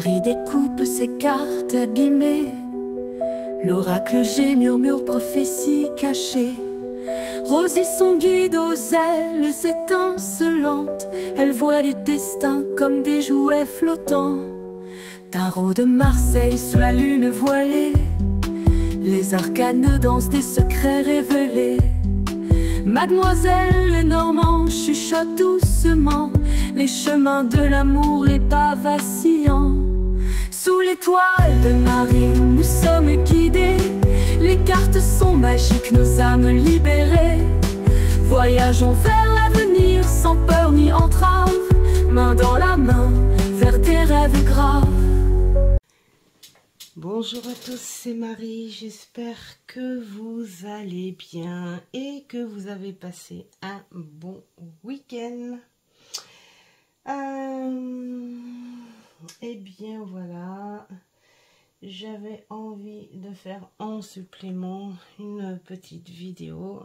Marie découpe ses cartes abîmées. L'oracle G murmure prophétie cachée. Rosie son guide aux ailes étincelantes. Elle voit les destins comme des jouets flottants. Tarot de Marseille sous la lune voilée. Les arcanes dansent des secrets révélés. Mademoiselle Lenormand chuchote doucement les chemins de l'amour, les pas vacillants. Sous l'étoile de Marie, nous sommes guidés. Les cartes sont magiques, nos âmes libérées. Voyageons vers l'avenir sans peur ni entrave, main dans la main vers des rêves graves. Bonjour à tous, c'est Marie, j'espère que vous allez bien et que vous avez passé un bon week-end. Eh bien voilà, j'avais envie de faire en supplément une petite vidéo,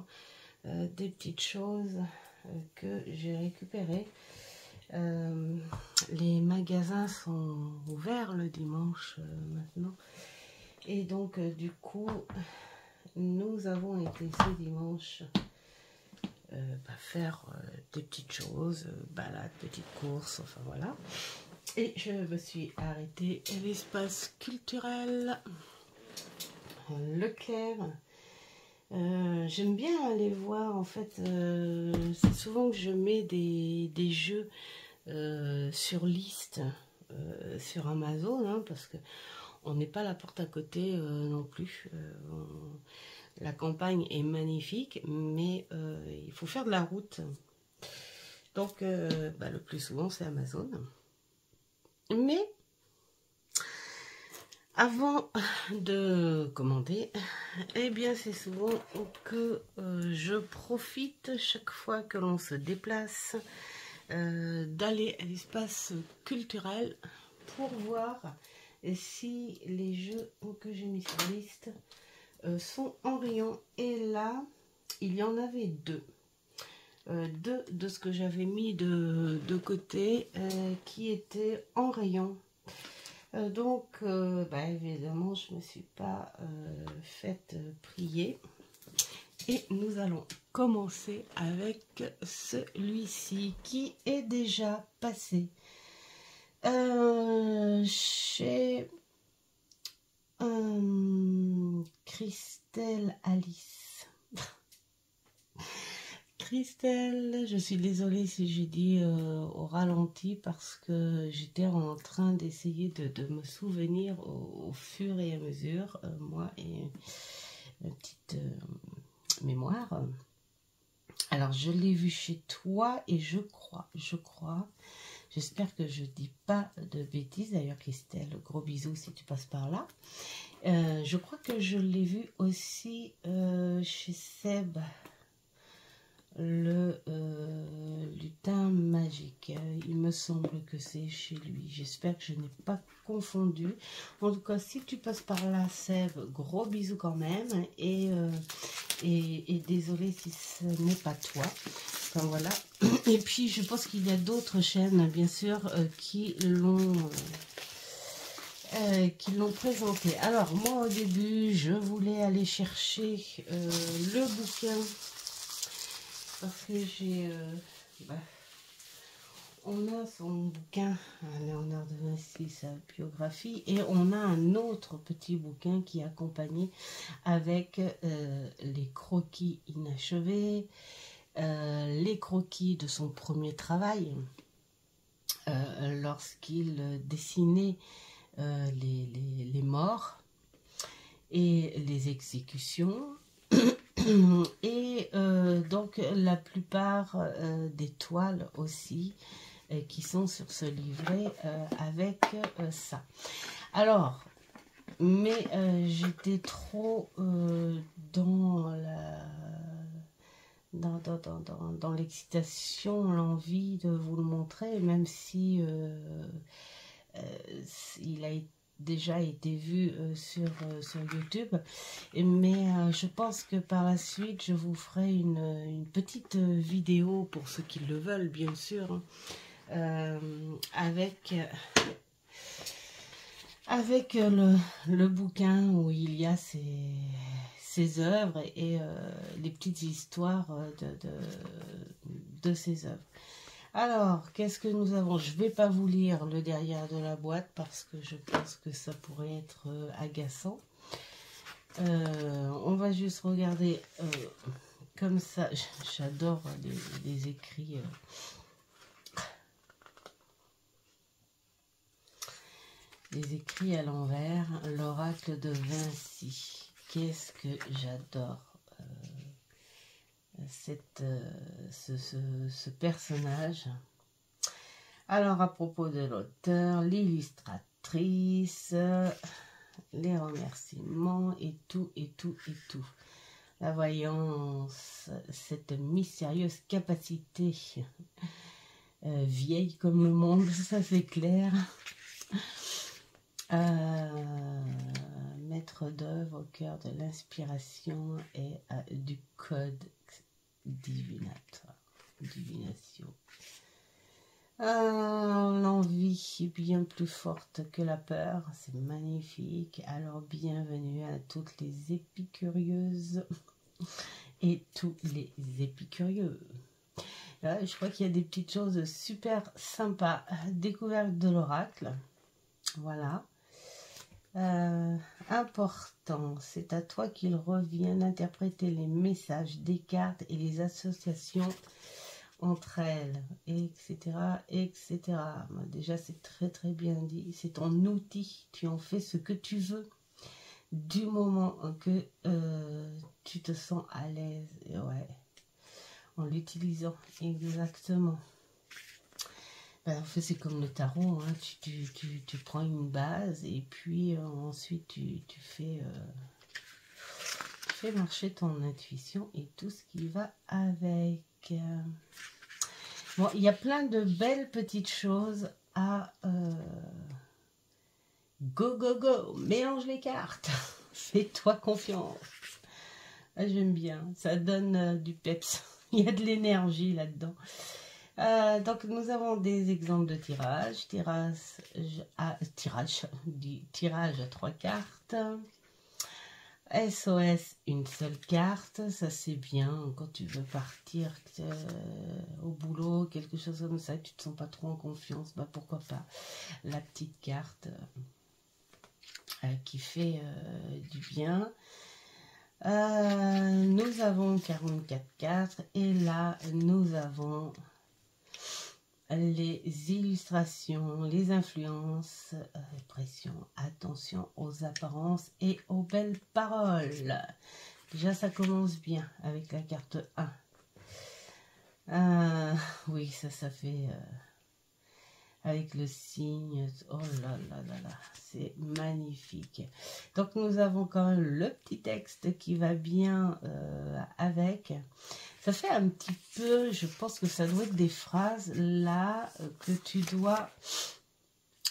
des petites choses que j'ai récupérées. Les magasins sont ouverts le dimanche maintenant et donc du coup nous avons été ce dimanche faire des petites choses, balades, petites courses, enfin voilà. Et je me suis arrêtée à l'espace culturel Leclerc. J'aime bien aller voir, en fait, c'est souvent que je mets des jeux sur liste sur Amazon, hein, parce que on n'est pas la porte à côté non plus. La campagne est magnifique, mais il faut faire de la route. Donc, le plus souvent, c'est Amazon. Mais, avant de commander, eh bien, c'est souvent que je profite, chaque fois que l'on se déplace, d'aller à l'espace culturel pour voir si les jeux que j'ai mis sur liste sont en rayon. Et là, il y en avait deux. Deux de ce que j'avais mis de côté qui étaient en rayon. Donc, évidemment, je ne me suis pas faite prier. Et nous allons commencer avec celui-ci qui est déjà passé chez Christelle Alice. Christelle, je suis désolée si j'ai dit au ralenti parce que j'étais en train d'essayer de me souvenir au fur et à mesure, moi et une petite mémoire. Alors, je l'ai vu chez toi et je crois, j'espère que je dis pas de bêtises. D'ailleurs, Christelle, gros bisous si tu passes par là. Je crois que je l'ai vu aussi chez Seb, le lutin magique. Il me semble que c'est chez lui. J'espère que je n'ai pas confondu. En tout cas, si tu passes par là, Seb, gros bisous quand même. Et désolé si ce n'est pas toi. Enfin voilà. Et puis, je pense qu'il y a d'autres chaînes, bien sûr, qui l'ont présenté. Alors, moi, au début, je voulais aller chercher le bouquin. Parce que j'ai... on a son bouquin, Léonard de Vinci, sa biographie, et on a un autre petit bouquin qui est accompagné avec les croquis inachevés, les croquis de son premier travail, lorsqu'il dessinait les morts et les exécutions. Et donc la plupart des toiles aussi qui sont sur ce livret avec ça. Alors, mais j'étais trop dans l'excitation, l'envie de vous le montrer, même si il a déjà été vu sur YouTube, mais je pense que par la suite je vous ferai une petite vidéo pour ceux qui le veulent bien sûr, avec avec le bouquin où il y a ses œuvres et les petites histoires de ses œuvres. Alors, qu'est-ce que nous avons? Je ne vais pas vous lire le derrière de la boîte parce que je pense que ça pourrait être agaçant. On va juste regarder comme ça. J'adore les écrits. Les écrits à l'envers. L'oracle de Vinci. Qu'est-ce que j'adore ce personnage. Alors, à propos de l'auteur, l'illustratrice, les remerciements et tout, et tout, et tout. La voyance, cette mystérieuse capacité vieille comme le monde, ça c'est clair. Maître d'œuvre au cœur de l'inspiration et du code divinatoire. Divination. L'envie est bien plus forte que la peur, c'est magnifique. Alors bienvenue à toutes les épicurieuses et tous les épicurieux. Là, je crois qu'il y a des petites choses super sympas. Découverte de l'oracle, voilà. Important, c'est à toi qu'il revient d'interpréter les messages des cartes et les associations entre elles, etc., etc. Déjà, c'est très très bien dit. C'est ton outil. Tu en fais ce que tu veux du moment que tu te sens à l'aise. Ouais, en l'utilisant exactement. Ben, en fait, c'est comme le tarot. Hein. Tu prends une base et puis ensuite tu fais marcher ton intuition et tout ce qui va avec. Bon, il y a plein de belles petites choses à go, go, go, mélange les cartes, fais-toi confiance. Ah, j'aime bien, ça donne du peps, il y a de l'énergie là-dedans. Donc, nous avons des exemples de tirage, tirage à 3 cartes. SOS, une seule carte, ça c'est bien quand tu veux partir au boulot, quelque chose comme ça, tu te sens pas trop en confiance, bah pourquoi pas la petite carte qui fait du bien. Nous avons 44 cartes et là nous avons les illustrations, les influences, pression, attention aux apparences et aux belles paroles. Déjà, ça commence bien avec la carte 1. Oui, ça fait avec le signe. Oh là là là là, c'est magnifique. Donc, nous avons quand même le petit texte qui va bien avec. Ça fait un petit peu, je pense que ça doit être des phrases là que tu dois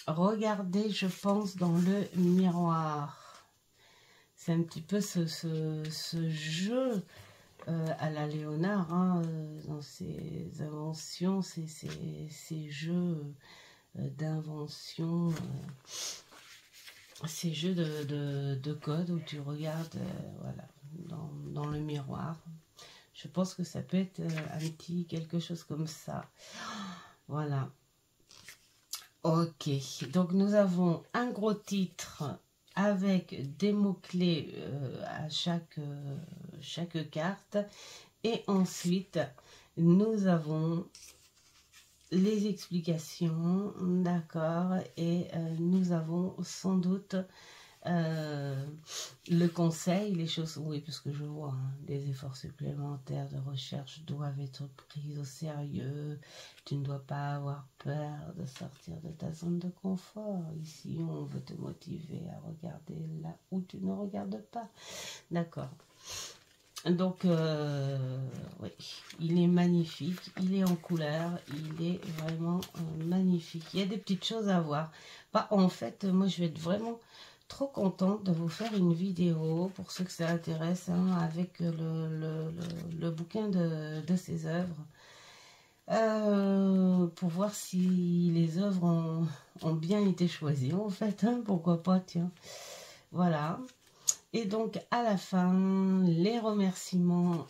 regarder, je pense, dans le miroir. C'est un petit peu ce jeu à la Léonard, hein, dans ses inventions, ces jeux d'invention, ces jeux de code où tu regardes voilà, dans le miroir. Je pense que ça peut être un petit quelque chose comme ça. Voilà. Ok. Donc, nous avons un gros titre avec des mots-clés à chaque carte. Et ensuite, nous avons les explications. D'accord. Et nous avons sans doute... le conseil, les choses, oui, parce que je vois, hein, des efforts supplémentaires de recherche doivent être pris au sérieux. Tu ne dois pas avoir peur de sortir de ta zone de confort. Ici, on veut te motiver à regarder là où tu ne regardes pas. D'accord. Donc, oui, il est magnifique, il est en couleur, il est vraiment magnifique. Il y a des petites choses à voir. Bah, en fait, moi, je vais être vraiment... trop contente de vous faire une vidéo pour ceux que ça intéresse, hein, avec le bouquin de ses œuvres. pour voir si les œuvres ont bien été choisies, en fait, hein, pourquoi pas, tiens. Voilà. Et donc, à la fin, les remerciements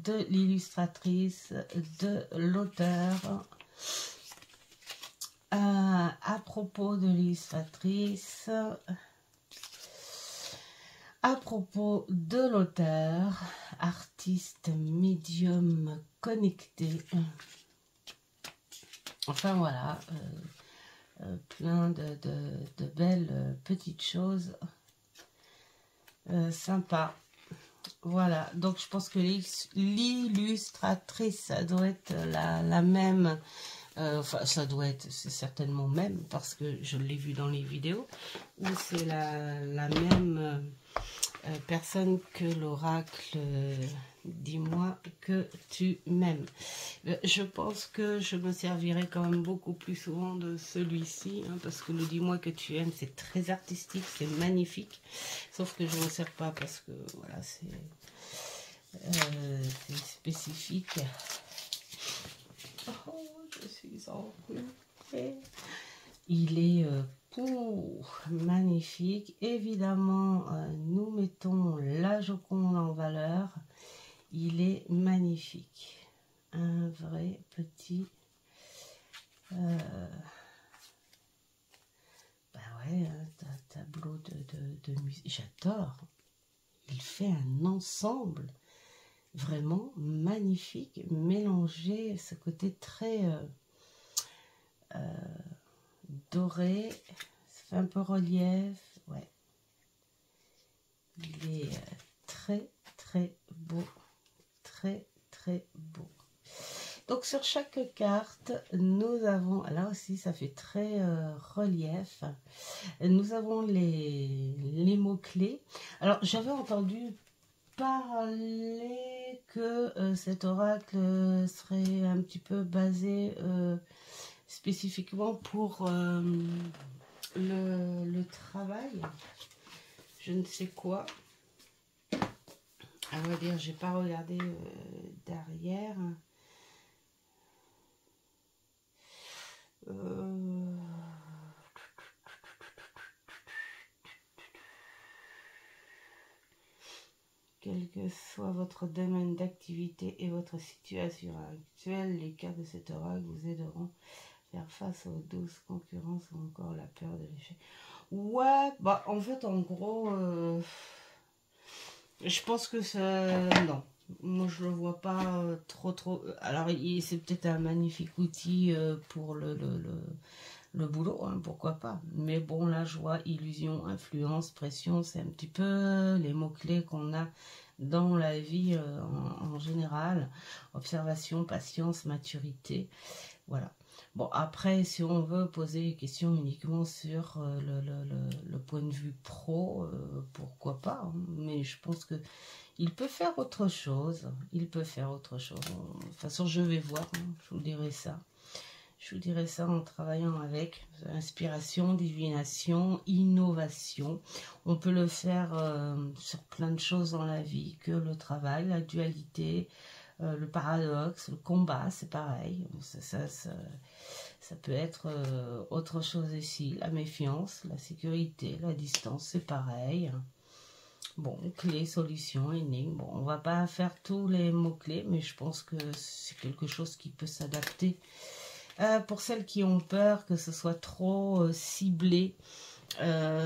de l'illustratrice, de l'auteur. À propos de l'illustratrice, à propos de l'auteur, artiste médium connecté. Enfin voilà, plein de belles petites choses sympas. Voilà, donc je pense que l'illustratrice, ça doit être la même. Enfin, ça doit être, c'est certainement même, parce que je l'ai vu dans les vidéos, où c'est la même personne que l'oracle dis-moi que tu m'aimes. Je pense que je me servirai quand même beaucoup plus souvent de celui-ci, hein, parce que le dis-moi que tu aimes, c'est très artistique, c'est magnifique, sauf que je ne m'en sers pas parce que voilà, c'est spécifique. Oh, je suis enrouée. Il est magnifique. Évidemment, nous mettons la Joconde en valeur. Il est magnifique. Un vrai petit... bah ouais, un tableau de musique. J'adore. Il fait un ensemble vraiment magnifique. Mélanger ce côté très... doré, ça fait un peu relief, ouais. Il est très très beau, très très beau. Donc sur chaque carte, nous avons, là aussi ça fait très relief, nous avons les mots-clés. Alors j'avais entendu parler que cet oracle serait un petit peu basé spécifiquement pour le travail, je ne sais quoi. À vrai dire, j'ai pas regardé derrière. Quel que soit votre domaine d'activité et votre situation actuelle, les cartes de cet oracle vous aideront à faire face aux douces concurrences ou encore la peur de l'échec. Ouais, bah en fait, en gros, je pense que ça... Non, moi je le vois pas trop... Alors, c'est peut-être un magnifique outil pour le boulot, hein, pourquoi pas. Mais bon, là, je vois illusion, influence, pression, c'est un petit peu les mots-clés qu'on a dans la vie en général. Observation, patience, maturité, voilà. Bon, après, si on veut poser des questions uniquement sur le point de vue pro, pourquoi pas, hein. Mais je pense que il peut faire autre chose. Il peut faire autre chose. De toute façon, je vais voir, hein, je vous dirai ça. Je vous dirai ça en travaillant avec inspiration, divination, innovation. On peut le faire sur plein de choses dans la vie, que le travail, la dualité, le paradoxe, le combat, c'est pareil. Ça peut être autre chose ici. La méfiance, la sécurité, la distance, c'est pareil. Bon, clés, solutions, énigmes. Bon, on va pas faire tous les mots-clés, mais je pense que c'est quelque chose qui peut s'adapter. Pour celles qui ont peur que ce soit trop ciblé,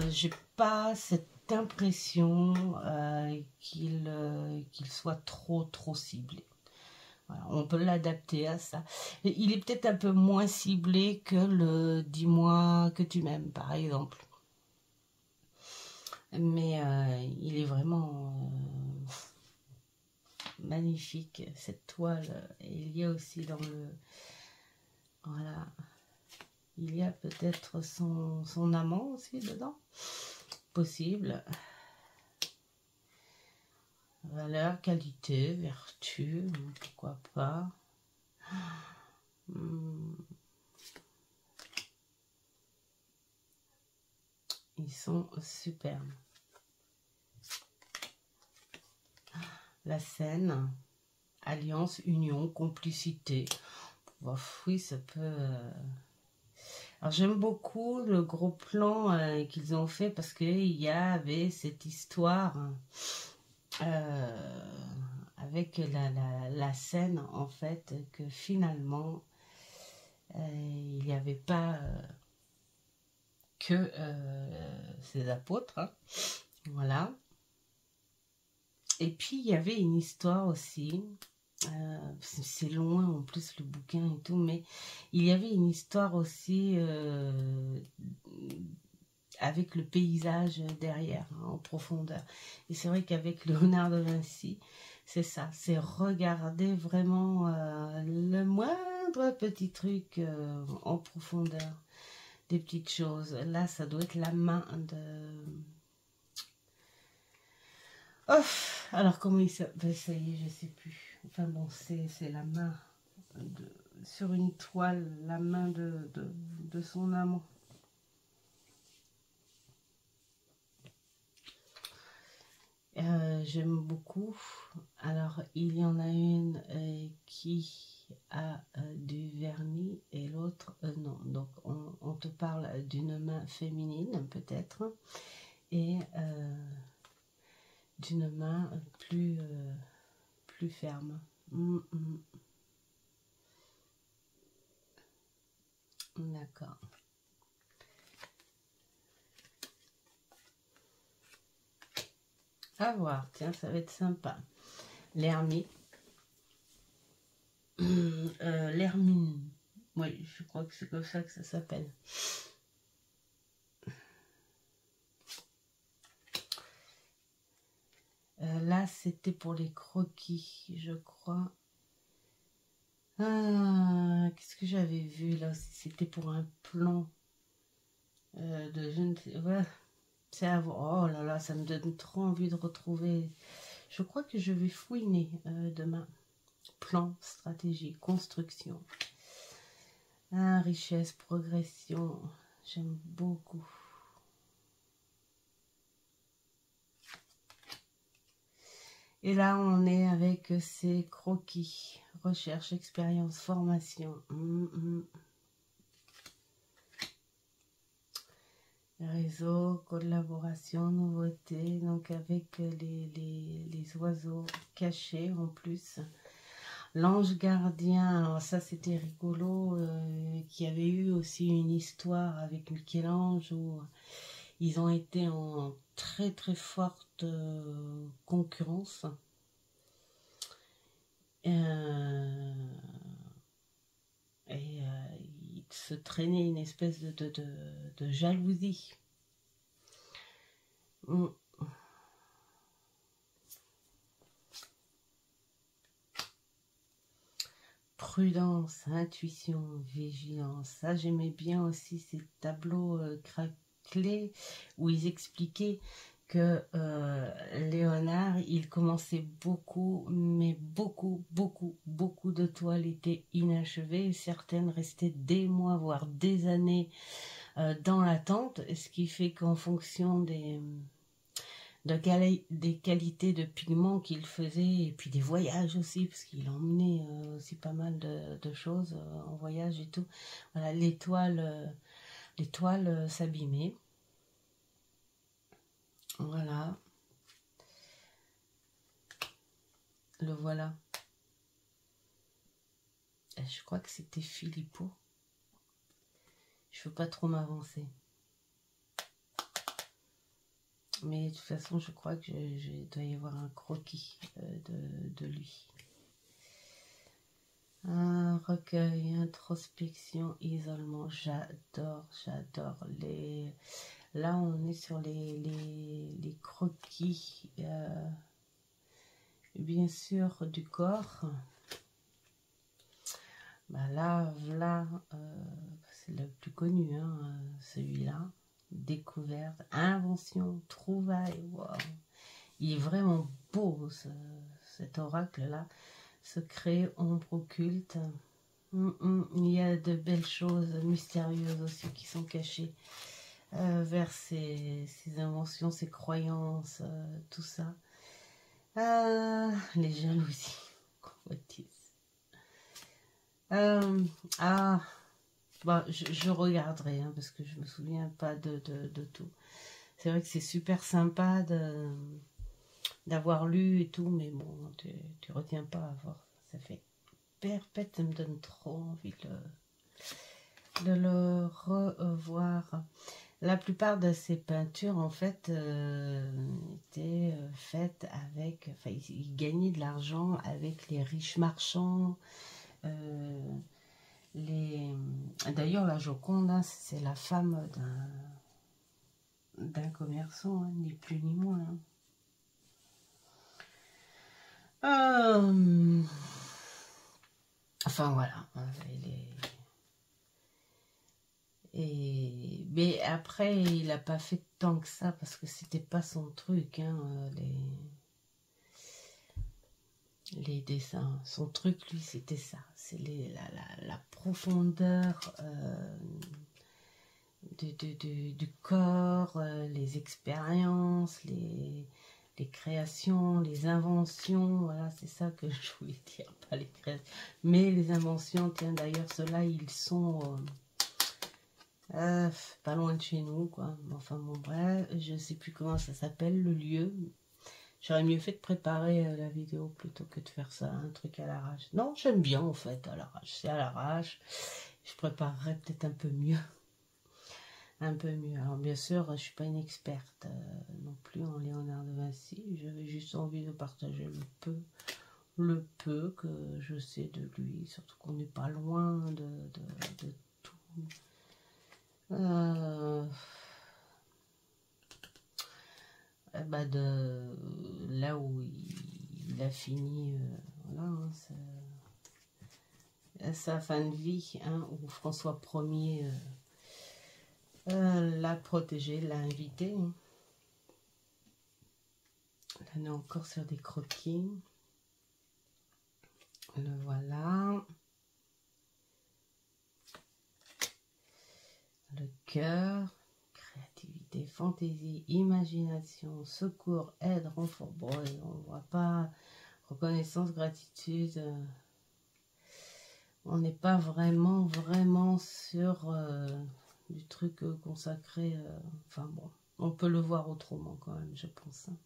j'ai pas cette impression qu'il soit trop ciblé. Voilà, on peut l'adapter à ça. Et il est peut-être un peu moins ciblé que le « dis-moi que tu m'aimes » par exemple. Mais il est vraiment magnifique. Cette toile est liée aussi dans le... Voilà. Il y a peut-être son amant aussi dedans. Possible. Valeur, qualité, vertu, pourquoi pas. Ils sont superbes. La scène, alliance, union, complicité. Bof, oui, ça peut... Alors j'aime beaucoup le gros plan qu'ils ont fait parce qu'il y avait cette histoire avec la scène en fait que finalement il n'y avait pas que ces apôtres, hein. Voilà. Et puis il y avait une histoire aussi. C'est loin en plus le bouquin et tout, mais il y avait une histoire aussi avec le paysage derrière, hein, en profondeur. Et c'est vrai qu'avec Léonard de Vinci, c'est ça, c'est regarder vraiment le moindre petit truc en profondeur, des petites choses. Là, ça doit être la main de... Oh, alors comment il s'appelle? Ça y est, je sais plus. Enfin bon, c'est la main sur une toile, la main de son amant. J'aime beaucoup. Alors, il y en a une qui a du vernis et l'autre non. Donc, on te parle d'une main féminine, peut-être, et d'une main plus ferme. D'accord. À voir, tiens, ça va être sympa. L'hermine. L'hermine. Oui, je crois que c'est comme ça que ça s'appelle. Là, c'était pour les croquis, je crois. Qu'est-ce que j'avais vu là aussi? C'était pour un plan de je ne sais. Ouais, c'est à voir. Oh là là, ça me donne trop envie de retrouver. Je crois que je vais fouiner demain. Plan, stratégie, construction. Richesse, progression. J'aime beaucoup. Et là, on est avec ces croquis. Recherche, expérience, formation. Réseau, collaboration, nouveauté. Donc avec les oiseaux cachés en plus. L'ange gardien, alors ça c'était rigolo, qui avait eu aussi une histoire avec Michel-Ange où ils ont été en très très forte concurrence. Et il se traînait une espèce de jalousie. Prudence, intuition, vigilance. Ça, j'aimais bien aussi ces tableaux craquelés où ils expliquaient que Léonard, il commençait beaucoup, mais beaucoup de toiles étaient inachevées. Certaines restaient des mois, voire des années dans l'attente, ce qui fait qu'en fonction des qualités de pigments qu'il faisait, et puis des voyages aussi, parce qu'il emmenait aussi pas mal de choses en voyage et tout. Voilà, les toiles s'abîmaient. Voilà. Le voilà. Je crois que c'était Philippot. Je veux pas trop m'avancer. Mais de toute façon, je crois que je dois y avoir un croquis de lui. Un recueil, introspection, isolement. J'adore. Là, on est sur les croquis, bien sûr, du corps. Bah là, c'est le plus connu, hein, celui-là. Découverte, invention, trouvaille. Wow. Il est vraiment beau, cet oracle-là. Secret, ombre occulte. Il y a de belles choses mystérieuses aussi qui sont cachées vers ces inventions, ces croyances, tout ça. Les jalousies. What is? Bah, je regarderai, hein, parce que je me souviens pas de tout. C'est vrai que c'est super sympa d'avoir lu et tout, mais bon, tu retiens pas à force. Ça fait perpète, ça me donne trop envie de le revoir. La plupart de ces peintures, en fait, étaient faites avec... Enfin, ils gagnaient de l'argent avec les riches marchands. D'ailleurs, la Joconde, hein, c'est la femme d'un commerçant, hein, ni plus ni moins. Hein. Enfin, voilà. Mais après, il n'a pas fait tant que ça parce que c'était pas son truc, hein, les dessins. Son truc, lui, c'était ça. C'est la profondeur du corps, les expériences, les créations, les inventions. Voilà, c'est ça que je voulais dire, pas les créations. Mais les inventions, tiens, d'ailleurs, ceux-là, ils sont... pas loin de chez nous, quoi. Enfin bon, bref, je sais plus comment ça s'appelle, le lieu. J'aurais mieux fait de préparer la vidéo plutôt que de faire ça, un truc à l'arrache. Non, j'aime bien en fait, à l'arrache. C'est à l'arrache. Je préparerais peut-être un peu mieux. Un peu mieux. Alors bien sûr, je suis pas une experte non plus en Léonard de Vinci. J'avais juste envie de partager le peu que je sais de lui. Surtout qu'on n'est pas loin de tout. Bah de là où il a fini, voilà, hein, sa fin de vie, hein, où François Ier l'a protégé, l'a invité. Hein. Là, on est encore sur des croquis. Le voilà. Le cœur. Créativité, fantaisie, imagination, secours, aide, renfort. Bon, on ne voit pas. Reconnaissance, gratitude. On n'est pas vraiment sur du truc consacré. Enfin bon, on peut le voir autrement quand même, je pense. Hein.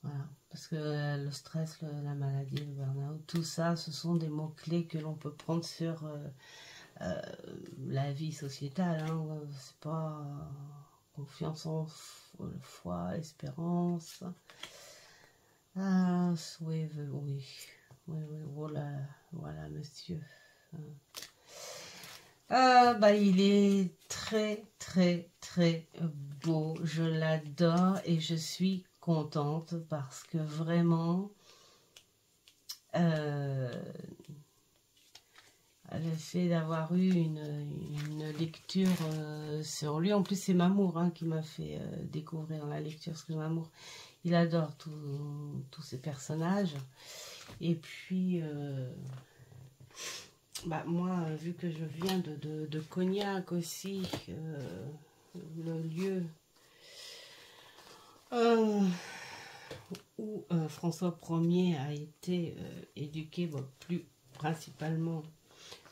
Voilà, parce que le stress, la maladie, le burn-out, tout ça, ce sont des mots-clés que l'on peut prendre sur... la vie sociétale, hein, c'est pas confiance en foi, espérance, oui, voilà monsieur. Bah, il est très beau, je l'adore et je suis contente parce que vraiment le fait d'avoir eu une lecture sur lui, en plus c'est Mamour hein, qui m'a fait découvrir la lecture, parce que Mamour, il adore tous ces personnages. Et puis, bah, moi, vu que je viens de Cognac aussi, le lieu où François Ier a été éduqué, bon, plus principalement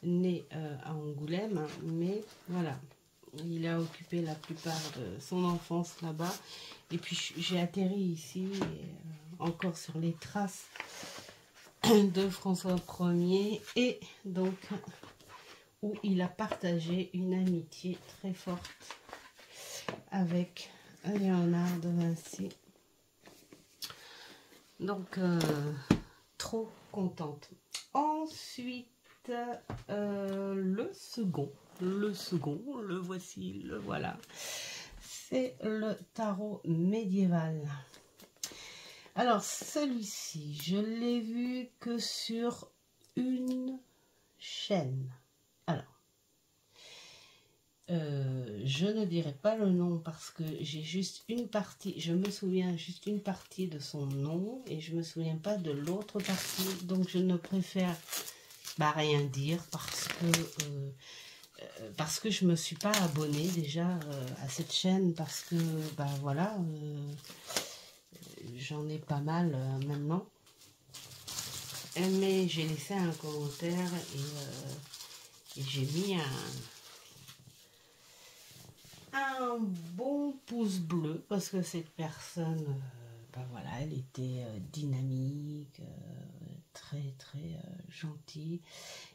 né à Angoulême, mais voilà, il a occupé la plupart de son enfance là-bas. Et puis j'ai atterri ici, encore sur les traces de François Ier, et donc où il a partagé une amitié très forte avec Léonard de Vinci. Donc trop contente. Ensuite, le second, le voici, le voilà. C'est le tarot médiéval. Alors celui-ci, je l'ai vu que sur une chaîne. Alors, je ne dirai pas le nom parce que j'ai juste une partie, je me souviens juste une partie de son nom et je me souviens pas de l'autre partie, donc je ne préfère rien dire parce que je me suis pas abonnée déjà à cette chaîne, parce que voilà, j'en ai pas mal maintenant. mais j'ai laissé un commentaire et j'ai mis un bon pouce bleu parce que cette personne, ben voilà, elle était dynamique, très gentille.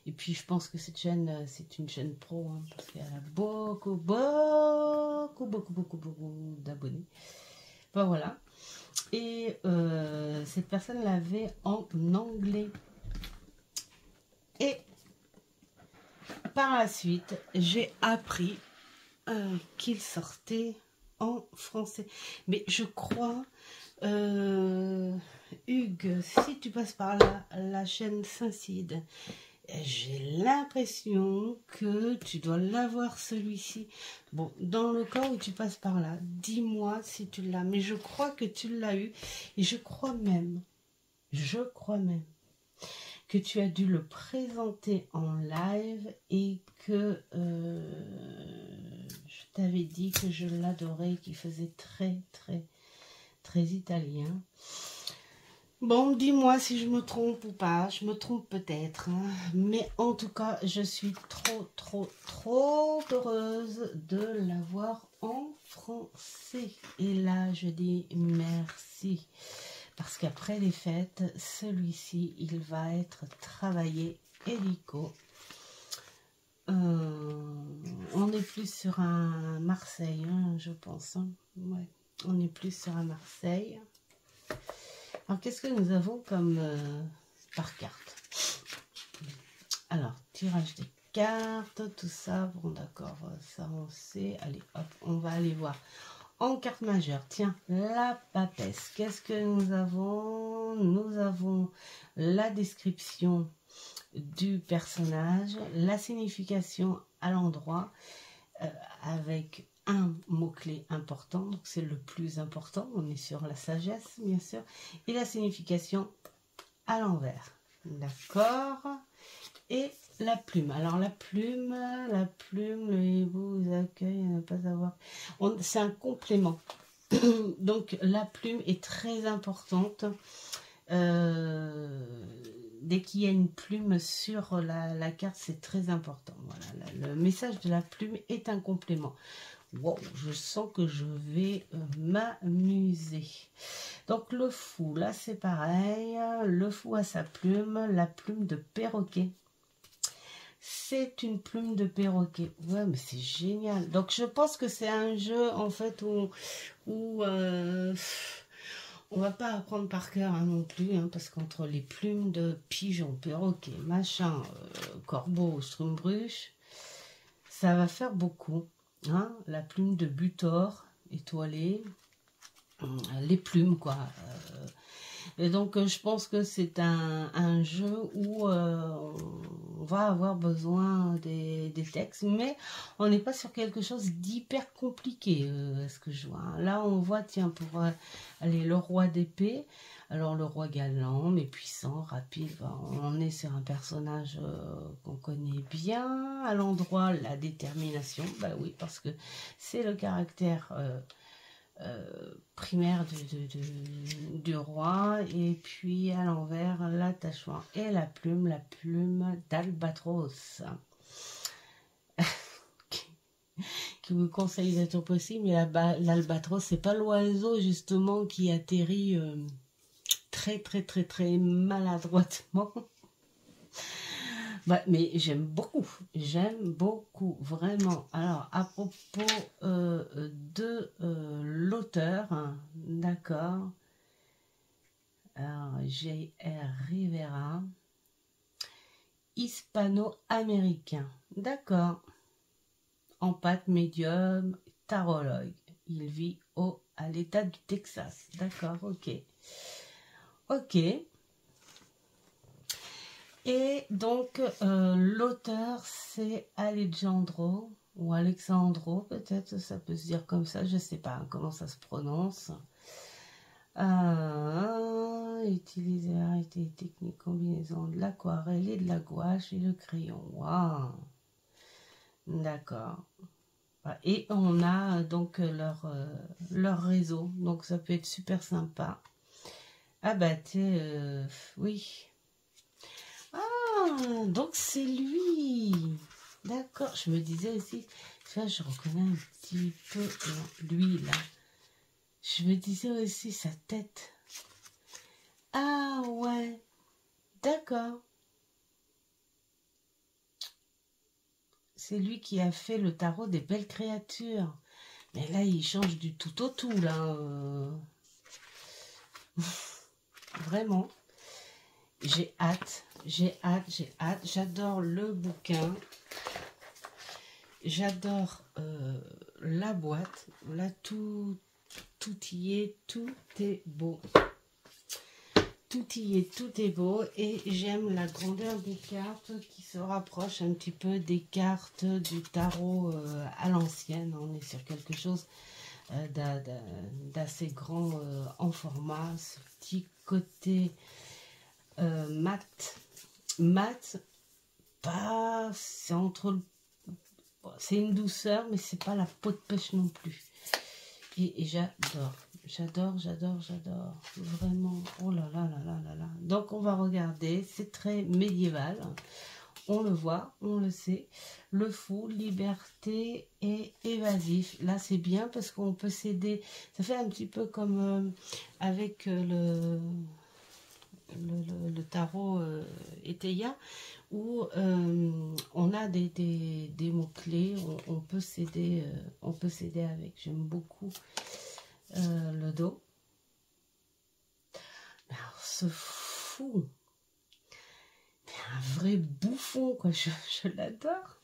Et puis je pense que cette chaîne, c'est une chaîne pro, hein, parce qu'elle a beaucoup d'abonnés. Ben voilà. Et cette personne l'avait en anglais. Et par la suite, j'ai appris qu'il sortait en français. Mais je crois, Hugues, si tu passes par là, la chaîne Saint-Cide, j'ai l'impression que tu dois l'avoir celui-ci. Bon, dans le cas où tu passes par là, dis-moi si tu l'as. Mais je crois que tu l'as eu. Et je crois même que tu as dû le présenter en live et que je t'avais dit que je l'adorais, qu'il faisait très italien. Bon, dis-moi si je me trompe ou pas, je me trompe peut-être, hein. Mais en tout cas, je suis trop heureuse de l'avoir en français. Et là, je dis merci. Parce qu'après les fêtes, celui-ci, il va être travaillé hélico. On est plus sur un Marseille, hein, je pense. Hein. Ouais, on est plus sur un Marseille. Alors, qu'est-ce que nous avons comme par carte? Alors, tirage des cartes, tout ça. Bon, d'accord, ça on sait. Allez, hop, on va aller voir. En carte majeure, tiens, la papesse. Qu'est-ce que nous avons? Nous avons la description du personnage, la signification à l'endroit, avec un mot-clé important, donc c'est le plus important, on est sur la sagesse, bien sûr, et la signification à l'envers. D'accord? Et la plume. Alors la plume, le hibou vous accueille, ne pas avoir. C'est un complément. Donc la plume est très importante. Dès qu'il y a une plume sur la carte, c'est très important. Voilà, le message de la plume est un complément. Wow, je sens que je vais m'amuser. Donc le fou, là c'est pareil. Le fou a sa plume, la plume de perroquet. C'est une plume de perroquet. Ouais, mais c'est génial. Donc je pense que c'est un jeu en fait où on va pas apprendre par cœur, hein, non plus, hein, parce qu'entre les plumes de pigeon, perroquet, machin, corbeau, strumbruche, ça va faire beaucoup. Hein, la plume de butor étoilée, les plumes quoi. Et donc je pense que c'est un jeu où on va avoir besoin des textes, mais on n'est pas sur quelque chose d'hyper compliqué, ce que je vois. Hein. Là on voit, tiens, pour aller le roi d'épée. Alors le roi galant, mais puissant, rapide, on est sur un personnage qu'on connaît bien. À l'endroit, la détermination, bah oui, parce que c'est le caractère primaire du roi. Et puis à l'envers, l'attachement et la plume d'albatros. Qui vous conseille d'être possible, mais l'albatros, c'est pas l'oiseau justement qui atterrit très maladroitement. Bah, mais j'aime beaucoup, vraiment. Alors, à propos de l'auteur, hein, d'accord. Alors, J.R. Rivera, hispano-américain, d'accord. En pâte médium, tarologue. Il vit à l'état du Texas, d'accord, ok. Ok. Et donc, l'auteur, c'est Alejandro, ou Alexandro, peut-être, ça peut se dire comme ça, je ne sais pas comment ça se prononce. Utiliser variété technique, combinaison de l'aquarelle et de la gouache et le crayon. Waouh! D'accord. Et on a donc leur réseau, donc ça peut être super sympa. Ah bah oui. donc c'est lui. D'accord, je me disais aussi, ça je reconnais un petit peu lui là. Je me disais aussi sa tête. Ah ouais, d'accord. C'est lui qui a fait le tarot des belles créatures. Mais là, il change du tout au tout, là. Vraiment. J'ai hâte, j'ai hâte, j'ai hâte. J'adore le bouquin. J'adore la boîte. Là, tout y est, tout est beau. Tout y est, tout est beau. Et j'aime la grandeur des cartes qui se rapproche un petit peu des cartes du tarot à l'ancienne. On est sur quelque chose d'assez grand en format. Ce petit côté mat. Mat, pas... C'est entre le... C'est une douceur, mais c'est pas la peau de pêche non plus. Et j'adore. J'adore, j'adore, j'adore. Vraiment. Oh là là là là là là. Donc, on va regarder. C'est très médiéval. On le voit, on le sait. Le fou, liberté et évasif. Là, c'est bien parce qu'on peut s'aider. Ça fait un petit peu comme avec le tarot Eteia, où on a des mots-clés. On peut s'aider avec. J'aime beaucoup. Le dos. Alors, ce fou, un vrai bouffon, quoi. Je l'adore.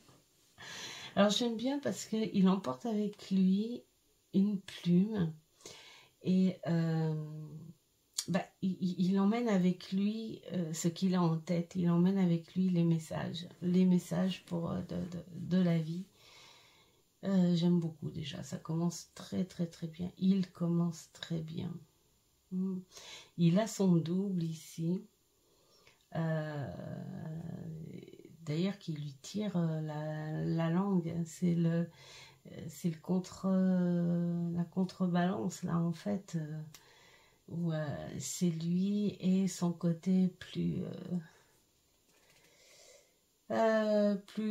Alors, j'aime bien parce qu'il emporte avec lui une plume et il emmène avec lui ce qu'il a en tête. Il emmène avec lui les messages pour de la vie. J'aime beaucoup déjà, ça commence très très très bien, il commence très bien. Il a son double ici, d'ailleurs qui lui tire la langue, c'est le la contrebalance là en fait, où c'est lui et son côté plus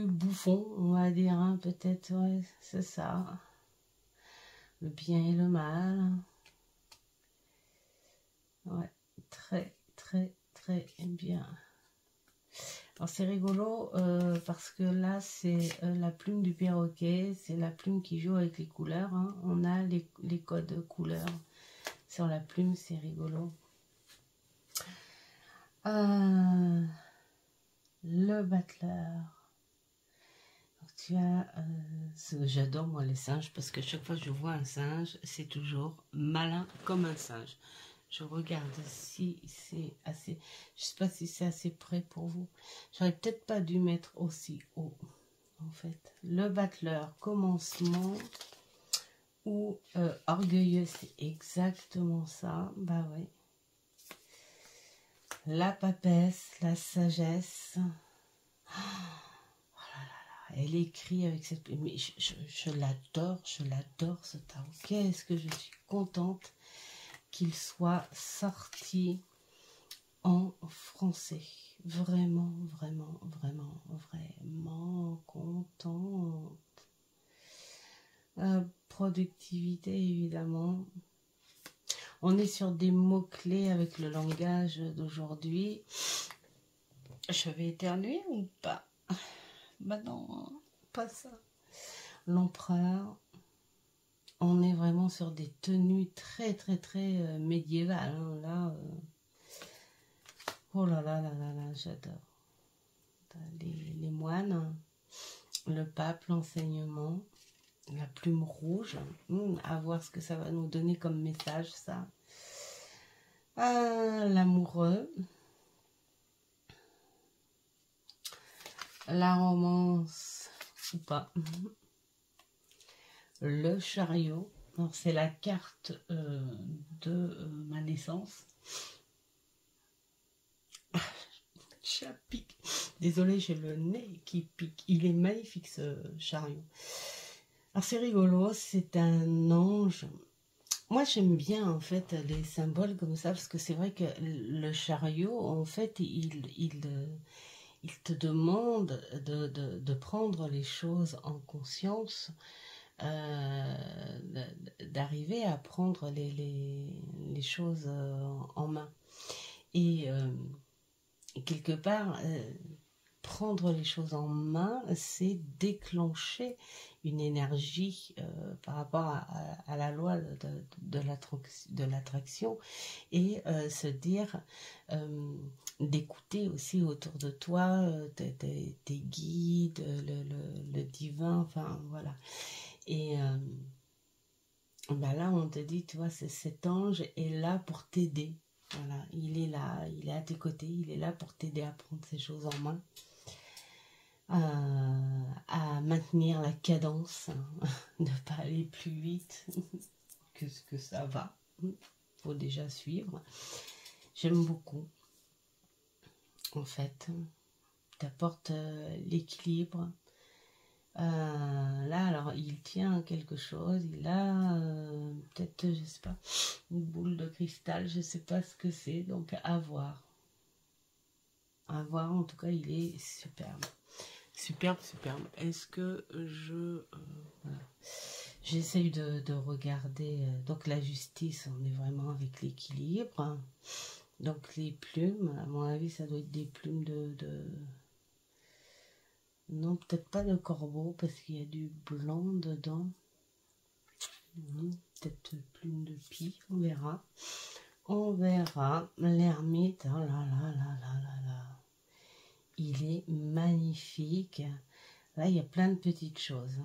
bouffon, on va dire, hein, peut-être, ouais, c'est ça. Le bien et le mal. Ouais, très, très, très bien. Alors, c'est rigolo parce que là, c'est la plume du perroquet, c'est la plume qui joue avec les couleurs. Hein. On a les codes couleurs sur la plume, c'est rigolo. Le battleur. Tu as, j'adore moi les singes parce que chaque fois que je vois un singe, c'est toujours malin comme un singe. Je regarde si c'est assez, je sais pas si c'est assez près pour vous. J'aurais peut-être pas dû mettre aussi haut en fait. Le battleur, commencement ou orgueilleux, c'est exactement ça. Bah ouais. La papesse, la sagesse. Elle écrit avec cette... Mais je l'adore ce tarot. Qu'est-ce que je suis contente qu'il soit sorti en français. Vraiment, vraiment, vraiment, vraiment contente. Productivité, évidemment. On est sur des mots-clés avec le langage d'aujourd'hui. Je vais éternuer ou pas? Bah non, pas ça. L'empereur, on est vraiment sur des tenues très très très médiévales. Hein. Là, oh là là là là là, j'adore. Les moines, le pape, l'enseignement, la plume rouge. À voir ce que ça va nous donner comme message, ça. L'amoureux. La romance ou pas. Le chariot. C'est la carte de ma naissance. Ça pique. Désolée, j'ai le nez qui pique. Il est magnifique ce chariot. Alors c'est rigolo, c'est un ange. Moi j'aime bien en fait les symboles comme ça parce que c'est vrai que le chariot en fait il il te demande de prendre les choses en conscience, d'arriver à prendre les choses en main. Et quelque part, prendre les choses en main, c'est déclencher une énergie par rapport à la loi de l'attraction, et se dire, d'écouter aussi autour de toi tes guides, le divin, enfin voilà. Et ben là on te dit, tu vois, cet ange est là pour t'aider. Voilà, il est là, il est à tes côtés, il est là pour t'aider à prendre ces choses en main, à maintenir la cadence, ne pas aller plus vite que ce que ça va. Faut déjà suivre. J'aime beaucoup, en fait. T'apporte l'équilibre. Là, alors, il tient quelque chose. Il a peut-être, je sais pas, une boule de cristal. Je sais pas ce que c'est. Donc, à voir. À voir, en tout cas, il est superbe. Superbe, superbe. Est-ce que voilà. J'essaye de regarder. Donc, la justice, on est vraiment avec l'équilibre. Donc, les plumes, à mon avis, ça doit être des plumes non, peut-être pas de corbeau, parce qu'il y a du blanc dedans. Peut-être plume de pie, on verra. On verra. L'ermite, oh là là là là là là. Il est magnifique. Là, il y a plein de petites choses.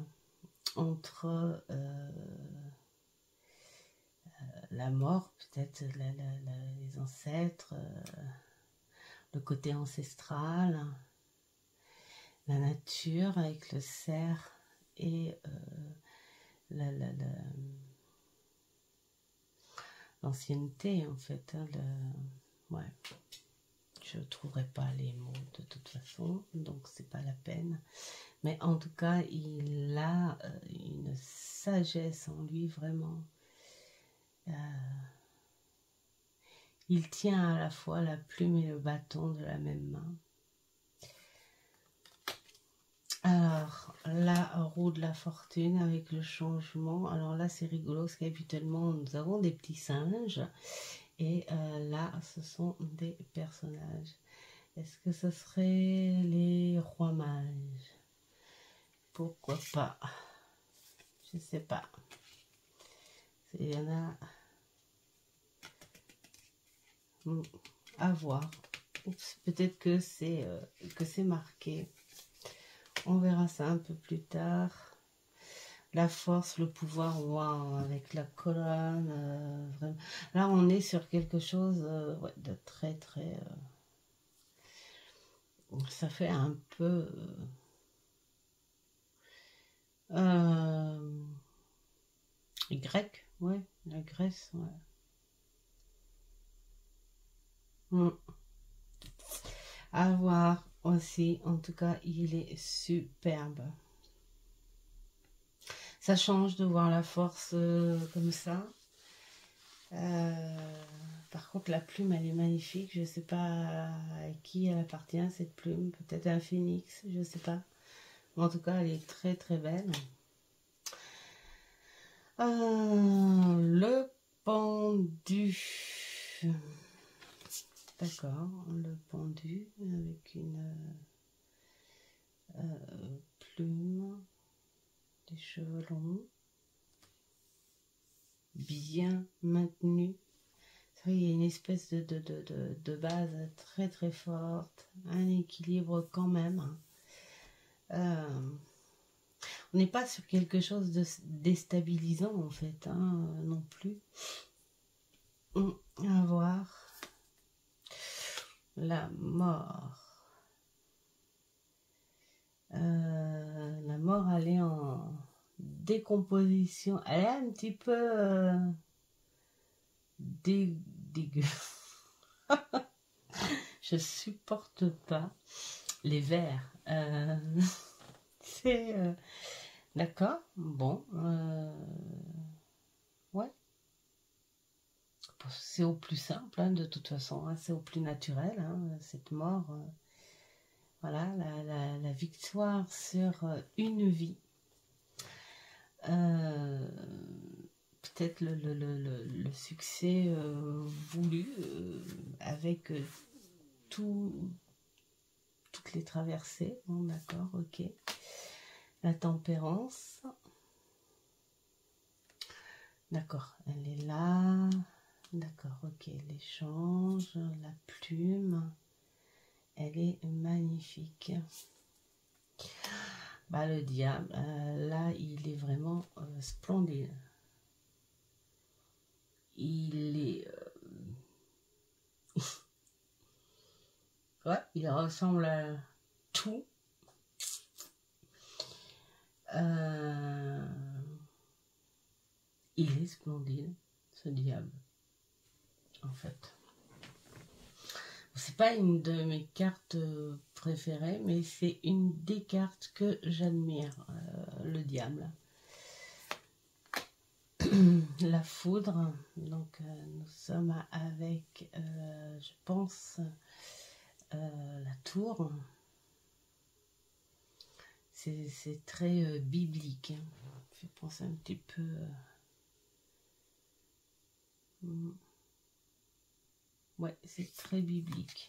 Entre la mort, peut-être les ancêtres, le côté ancestral, la nature avec le cerf et l'ancienneté, en fait. Ouais. Je ne trouverai pas les mots de toute façon, donc c'est pas la peine. Mais en tout cas, il a une sagesse en lui, vraiment. Il tient à la fois la plume et le bâton de la même main. Alors, la roue de la fortune avec le changement. Alors là, c'est rigolo parce qu'habituellement, nous avons des petits singes. Et là, ce sont des personnages. Est-ce que ce serait les rois mages? Pourquoi pas? Je sais pas. Il y en a à voir. Peut-être que c'est marqué. On verra ça un peu plus tard. La force, le pouvoir, waouh, avec la colonne. Vraiment. Là, on est sur quelque chose ouais, de très, très... ça fait un peu... grec, ouais, la Grèce, ouais. À voir aussi, en tout cas, il est superbe. Ça change de voir la force comme ça. Par contre, la plume, elle est magnifique. Je ne sais pas à qui elle appartient, cette plume. Peut-être un phénix, je ne sais pas. En tout cas, elle est très, très belle. Le pendu. D'accord, le pendu avec une plume, des cheveux longs, bien maintenu. Il y a une espèce de base très très forte, un équilibre quand même. On n'est pas sur quelque chose de déstabilisant en fait, hein, non plus. À voir. La mort. La mort, elle est en décomposition. Elle est un petit peu dégueu. Je supporte pas les vers. C'est d'accord. Bon. Ouais. C'est au plus simple, hein, de toute façon. Hein, c'est au plus naturel, hein, cette mort. Voilà, la victoire sur une vie. Peut-être le succès voulu avec toutes les traversées. Bon, d'accord, ok. La tempérance. D'accord, elle est là. D'accord, ok. L'échange, la plume. Elle est magnifique. Bah, le diable, là, il est vraiment splendide. Il est... ouais, il ressemble à tout. Il est splendide, ce diable, en fait. C'est pas une de mes cartes préférées, mais c'est une des cartes que j'admire, le diable. La foudre, donc nous sommes avec, je pense, la tour. C'est très biblique, hein. Je pense un petit peu... ouais, c'est très biblique.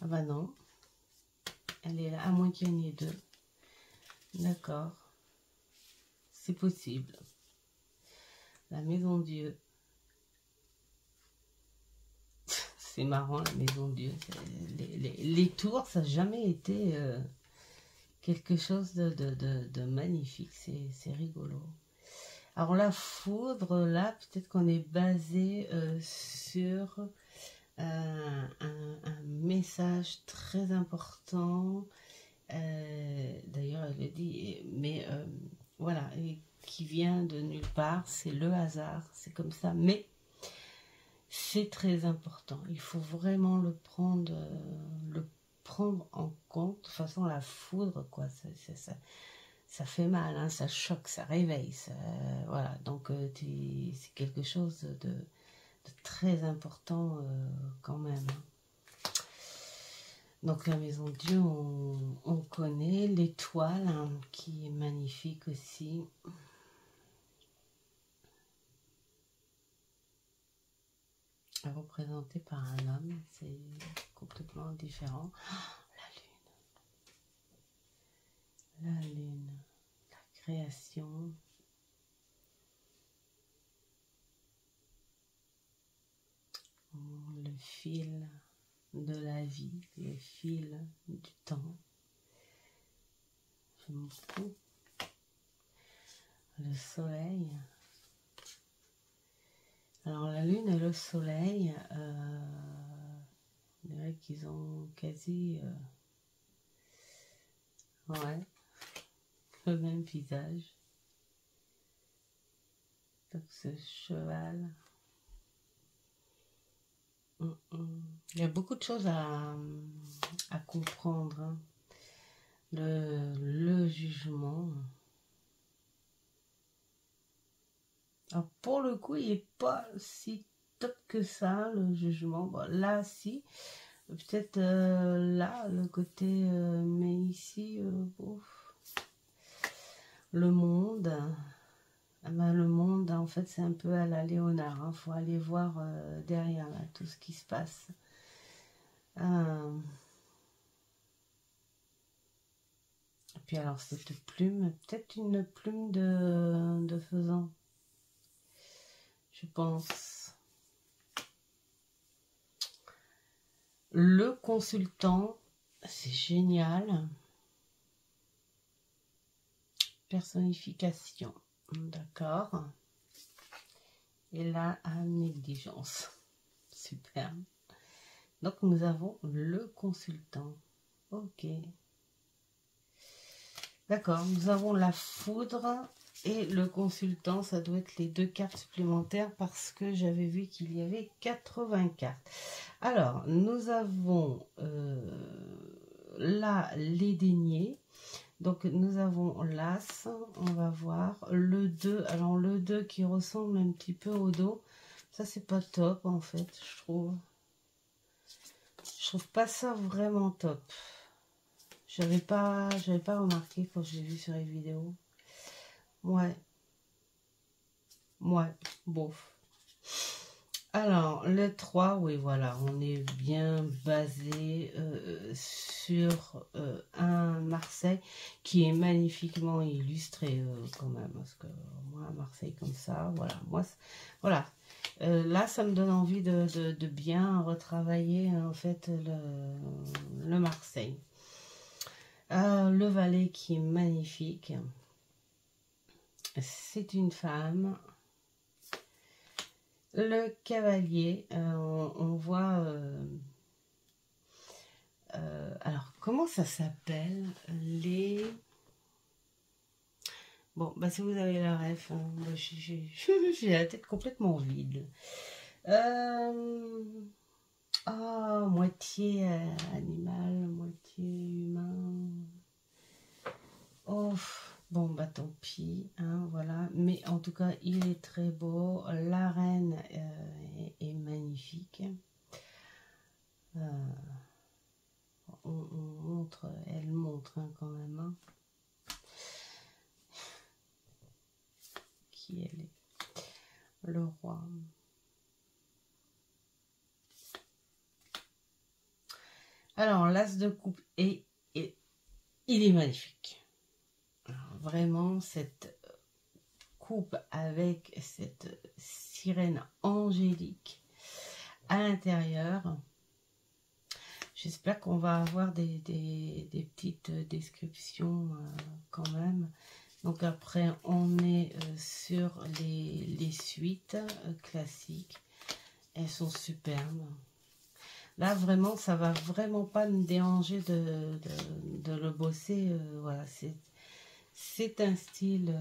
Ah bah non, elle est là, à moins qu'il y en ait deux. D'accord, c'est possible. La maison Dieu. C'est marrant, la maison Dieu. Les tours, ça n'a jamais été quelque chose de magnifique. C'est rigolo. Alors la foudre, là, peut-être qu'on est basé sur un message très important. D'ailleurs, elle le dit, mais voilà, et qui vient de nulle part, c'est le hasard, c'est comme ça, mais c'est très important. Il faut vraiment le prendre en compte. De toute façon, la foudre, quoi, ça fait mal, hein, ça choque, ça réveille, voilà. Donc c'est quelque chose de très important quand même. Donc la maison de Dieu, on connaît l'étoile, hein, qui est magnifique aussi. Représenté par un homme, c'est complètement différent. Oh, la lune, la création. Le fil de la vie, le fil du temps. J'aime beaucoup. Le soleil. Alors la lune et le soleil, on dirait qu'ils ont quasi ouais, le même visage. Donc ce cheval. Il y a beaucoup de choses à comprendre, hein. Le jugement. Alors pour le coup, il n'est pas si top que ça, le jugement. Bon, là, si. Peut-être là, le côté... mais ici, le monde... Ah ben, le monde, en fait, c'est un peu à la Léonard. Il faut aller voir derrière là, tout ce qui se passe. Et puis alors, cette plume, peut-être une plume de faisan. Je pense. Le consultant, c'est génial. Personnification. D'accord. Et la négligence. Super. Donc nous avons le consultant. Ok. D'accord. Nous avons la foudre et le consultant. Ça doit être les deux cartes supplémentaires parce que j'avais vu qu'il y avait 80 cartes. Alors, nous avons là les deniers. Donc nous avons l'As, on va voir, le 2, alors le 2 qui ressemble un petit peu au dos, ça c'est pas top en fait, je trouve pas ça vraiment top. J'avais pas remarqué quand j'ai vu sur les vidéos. Ouais. Ouais, bof. Alors, le 3, oui, voilà, on est bien basé sur un Marseille qui est magnifiquement illustré quand même. Parce que moi, Marseille comme ça, voilà. Moi, voilà. Là, ça me donne envie de bien retravailler en fait le Marseille. Le valet qui est magnifique. C'est une femme. Le cavalier, on voit... alors, comment ça s'appelle? Les... Bon, bah si vous avez la ref, hein, j'ai la tête complètement vide. Moitié animal, moitié humain. Oh, bon, bah tant pis, hein, voilà. Mais en tout cas, il est très beau. La reine est magnifique. Elle montre hein, quand même hein, qui elle est. Le roi. Alors, l'as de coupe il est magnifique. Alors, vraiment, cette coupe avec cette sirène angélique à l'intérieur. J'espère qu'on va avoir des petites descriptions quand même. Donc après, on est sur les suites classiques. Elles sont superbes. Là, vraiment, ça va vraiment pas me déranger de le bosser. Voilà, c'est un style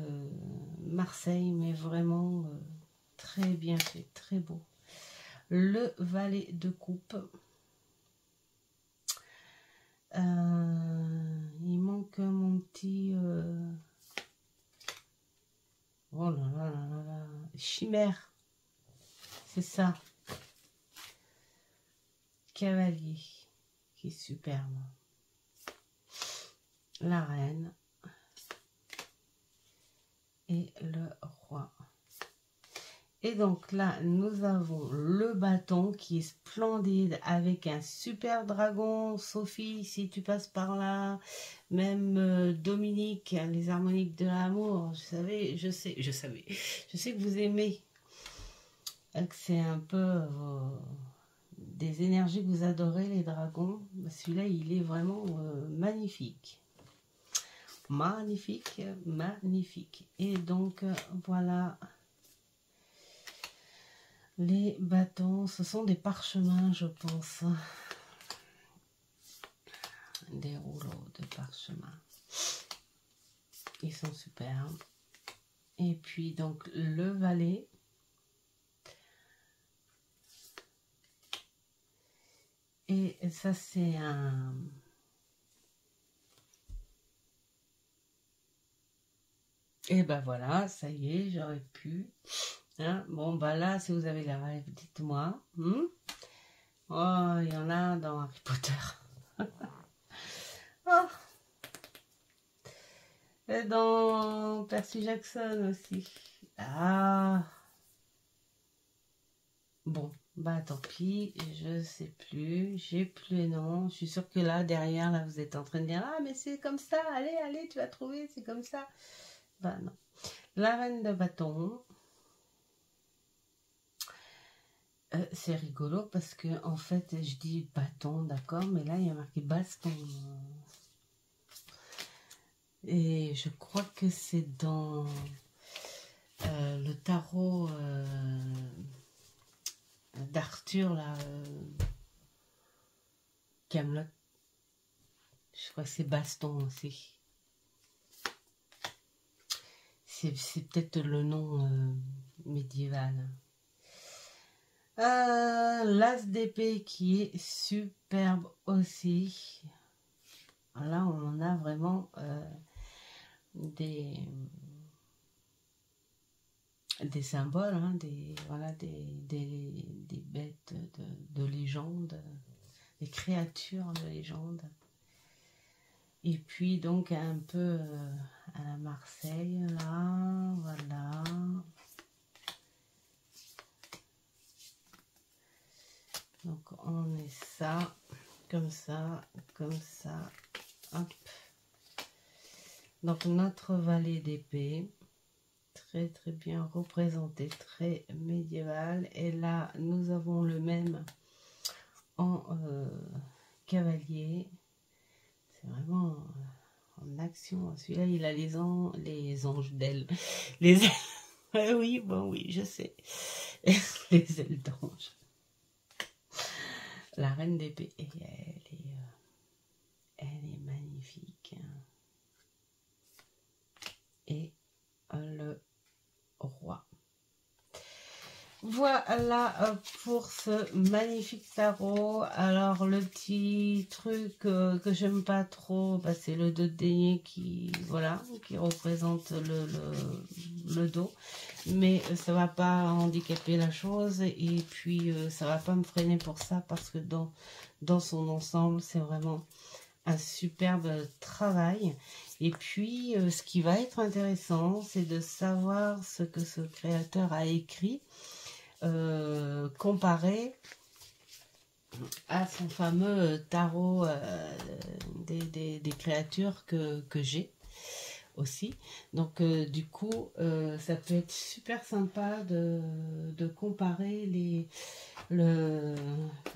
Marseille, mais vraiment très bien fait, très beau. Le valet de coupe. Il manque mon petit... Oh là là là là. Chimère. C'est ça. Cavalier. Qui est superbe. La reine. Et le roi. Et donc là, nous avons le bâton qui est splendide avec un super dragon. Sophie, si tu passes par là, même Dominique, les harmoniques de l'amour, je sais que vous aimez, que c'est un peu des énergies que vous adorez, les dragons. Celui-là, il est vraiment magnifique. Magnifique, magnifique. Et donc, voilà... Les bâtons, ce sont des parchemins, je pense. Des rouleaux de parchemins. Ils sont superbes. Et puis, donc, le valet. Et ça, c'est un... Et ben voilà, ça y est, j'aurais pu... Hein, bon, bah là, si vous avez la rêve, dites-moi. Oh, il y en a dans Harry Potter. Oh. Et dans Percy Jackson aussi. Ah. Bon, bah tant pis, je sais plus, j'ai plus les noms. Je suis sûre que là, derrière, là, vous êtes en train de dire, ah, mais c'est comme ça, allez, allez, tu vas trouver, c'est comme ça. Bah non. La reine de bâton. C'est rigolo parce que en fait je dis bâton, d'accord, mais là il y a marqué baston. Et je crois que c'est dans le tarot d'Arthur là, Camelot. Je crois que c'est baston aussi. C'est peut-être le nom médiéval. L'as d'épée qui est superbe aussi. Là, on en a vraiment des symboles, hein, voilà, des bêtes de légende, des créatures de légende. Et puis donc un peu à la Marseille, là, voilà. Donc on met ça, comme ça, hop. Donc notre valet d'épée, très très bien représenté, très médiéval. Et là nous avons le même en cavalier. C'est vraiment en action. Celui-là il a les anges d'ailes. Les ailes. Oui, bon oui, je sais. Les ailes d'ange. La reine d'épée, elle est magnifique. Et le roi. Voilà pour ce magnifique tarot. Alors le petit truc que j'aime pas trop, bah, c'est le dos de denier qui, voilà, qui représente le dos. Mais ça va pas handicaper la chose et puis ça va pas me freiner pour ça parce que dans son ensemble, c'est vraiment un superbe travail. Et puis ce qui va être intéressant, c'est de savoir ce que ce créateur a écrit comparé à son fameux tarot des créatures que j'ai aussi. Donc du coup ça peut être super sympa de comparer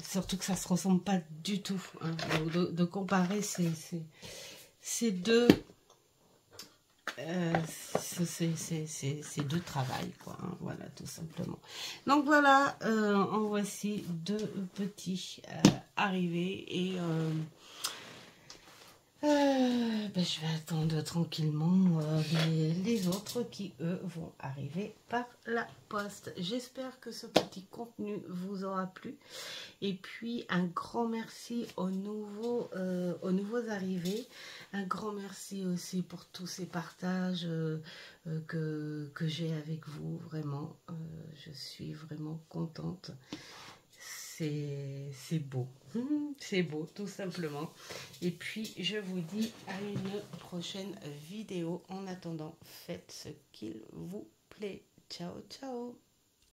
surtout que ça se ressemble pas du tout, hein. Donc, de comparer ces deux ces deux travails, quoi, hein, voilà, tout simplement. Donc voilà, en voici deux petits arrivés et ben, je vais attendre tranquillement les autres qui, eux, vont arriver par la poste. J'espère que ce petit contenu vous aura plu. Et puis, un grand merci aux nouveaux arrivés. Un grand merci aussi pour tous ces partages que j'ai avec vous. Vraiment, je suis vraiment contente. C'est beau, c'est beau tout simplement. Et puis je vous dis à une prochaine vidéo. En attendant, faites ce qu'il vous plaît. Ciao, ciao.